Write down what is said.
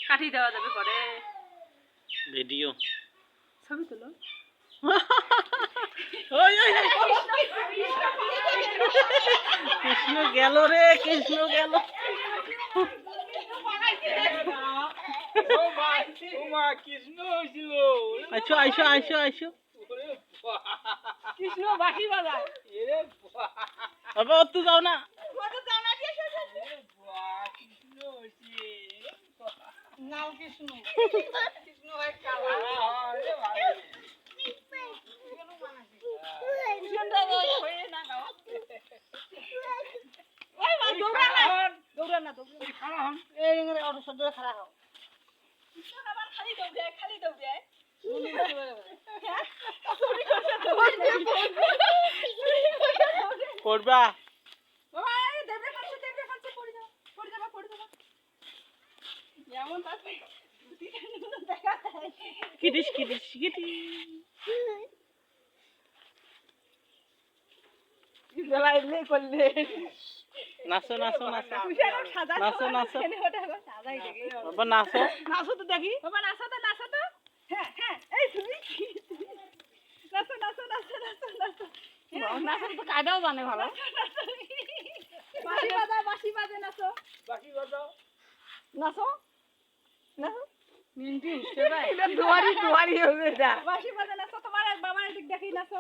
কাটি দেওয়া যাবে পরে ভিডিও ছবি তুলো কৃষ্ণ গেল রে কৃষ্ণ গেল আইসো আইসো আইসো আইসো কৃষ্ণ বাঁশি বাজায় বাবা অত যাও না নাও কৃষ্ণ করবা কিটিস কিটিস কিটি নাচো নাচো নাচো নাচো নাচো বাবা নাচো নাচো তো দেখি বাবা নাচো তো হ্যাঁ হ্যাঁ এই তুমি নাচো নাচো নাচো নাচো নাচো নাচো তো কায়দাও জানে ভালো বাঁশি বাজে নাচো নাচো নাচো মিন্টি উঠতে ভাই এটা দুয়ারি হবে এটা বাঁশি বাজে নাচো তোমার বাবার দিক দেখি নাচো